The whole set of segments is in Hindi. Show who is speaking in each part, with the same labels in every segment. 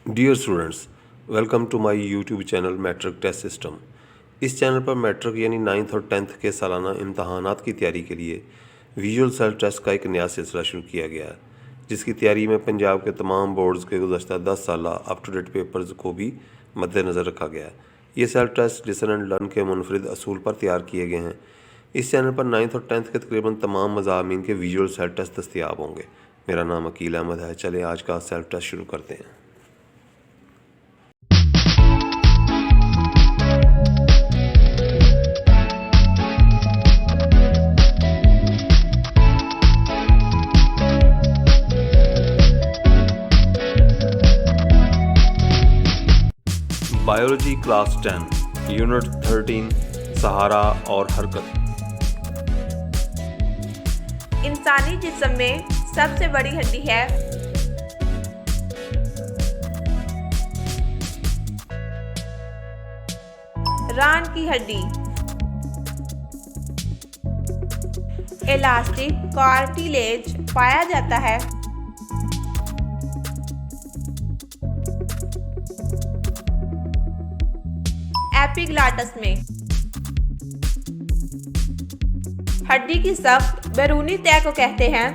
Speaker 1: Dear students, welcome to my YouTube channel matric test system. इस चैनल पर मैट्रिक यानी 9th और 10th के सालाना इम्तहानात की तैयारी के लिए विजुअल सेल्फ टेस्ट का एक नया सिलसिला शुरू किया गया है, जिसकी तैयारी में पंजाब के तमाम बोर्ड्स के गुज़श्ता 10 साल अप टू डेट पेपर्स को भी मद्देनज़र रखा गया है। ये self test listen and learn के मुनफरिद असूल पर तैयार किए गए हैं। इस चैनल पर 9th और 10th के तकरीबन तमाम मज़ामीन के विजुअल सेल्फ टेस्ट दस्तियाब होंगे। मेरा नाम अकील अहमद है। चलें आज का सेल्फ टेस्ट शुरू करते हैं। बायोलॉजी क्लास 10 यूनिट 13 सहारा और हरकत।
Speaker 2: इंसानी जिस्म में सबसे बड़ी हड्डी है रान की हड्डी। इलास्टिक कार्टिलेज पाया जाता है एपिग्लाटस में। हड्डी की सख्त बैरूनी तह को कहते हैं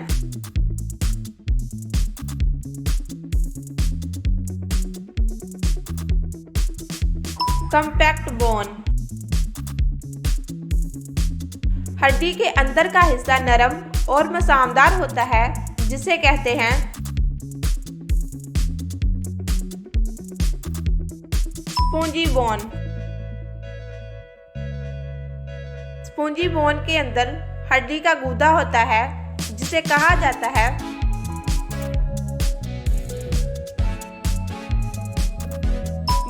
Speaker 2: कॉम्पैक्ट बोन। हड्डी के अंदर का हिस्सा नरम और मसामदार होता है, जिसे कहते हैं स्पॉन्जी बोन। स्पॉन्जी बोन के अंदर हड्डी का गूदा होता है, जिसे कहा जाता है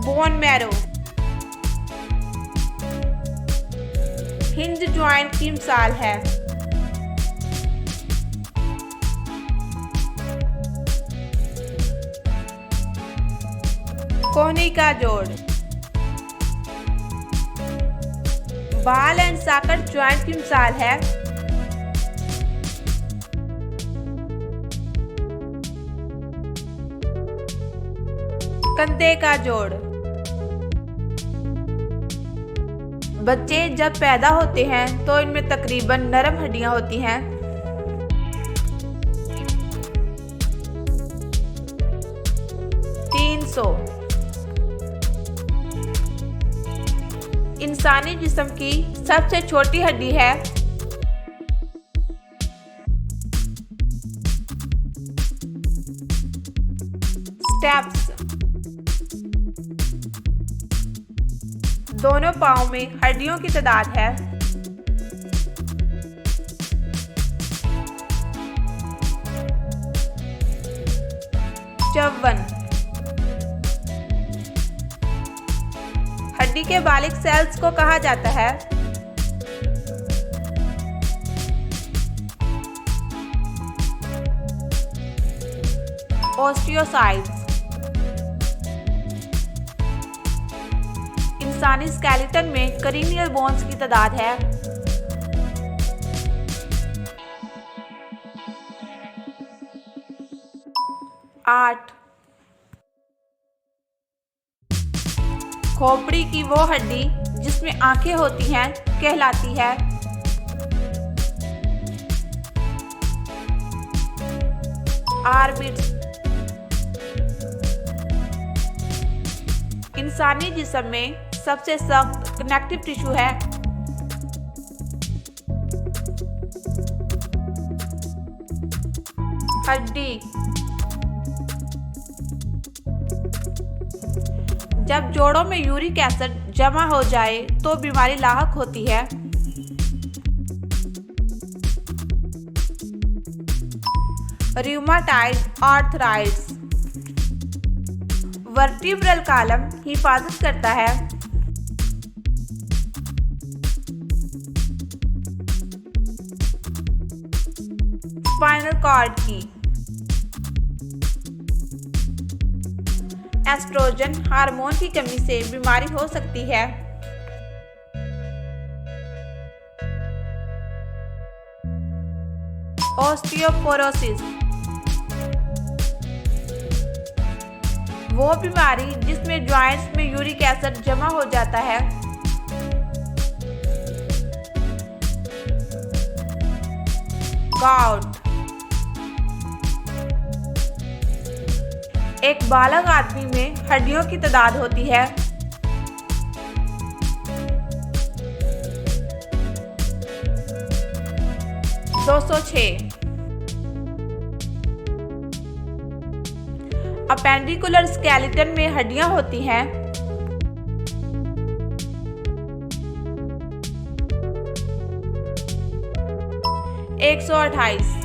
Speaker 2: बोन मैरो। हिंज जॉइंट की मिसाल है कोहनी का जोड़। बाल एंड साकट जॉइंट की मिसाल है कंधे का जोड़। बच्चे जब पैदा होते हैं तो इनमें तकरीबन नरम हड्डियां होती हैं। इंसानी जिस्म की सबसे छोटी हड्डी है स्टेप्स। दोनों पाँव में हड्डियों की तादाद है 54। हड्डी के बालिक सेल्स को कहा जाता है ओस्टियोसाइट्स। इंसानी स्केलेटन में करीनियल बोन्स की तादाद है 8। खोपड़ी की वो हड्डी जिसमें आंखें होती हैं कहलाती है आर्बिट्स। इंसानी जिस्म में सबसे सख्त कनेक्टिव टिश्यू है हड्डी। जब जोड़ों में यूरिक एसिड जमा हो जाए तो बीमारी लाहक होती है रूमेटॉइड आर्थराइटिस। वर्टिब्रल कॉलम हिफाजत करता है स्पाइनल कॉर्ड की। एस्ट्रोजन हार्मोन की कमी से बीमारी हो सकती है ऑस्टियोपोरोसिस। वो बीमारी जिसमें जॉइंट्स में यूरिक एसिड जमा हो जाता है। गाउट, एक बालग आदमी में हड्डियों की तादाद होती है। दो सौ छः। अपेंडिकुलर स्केलेटन में हड्डियां होती हैं। 128।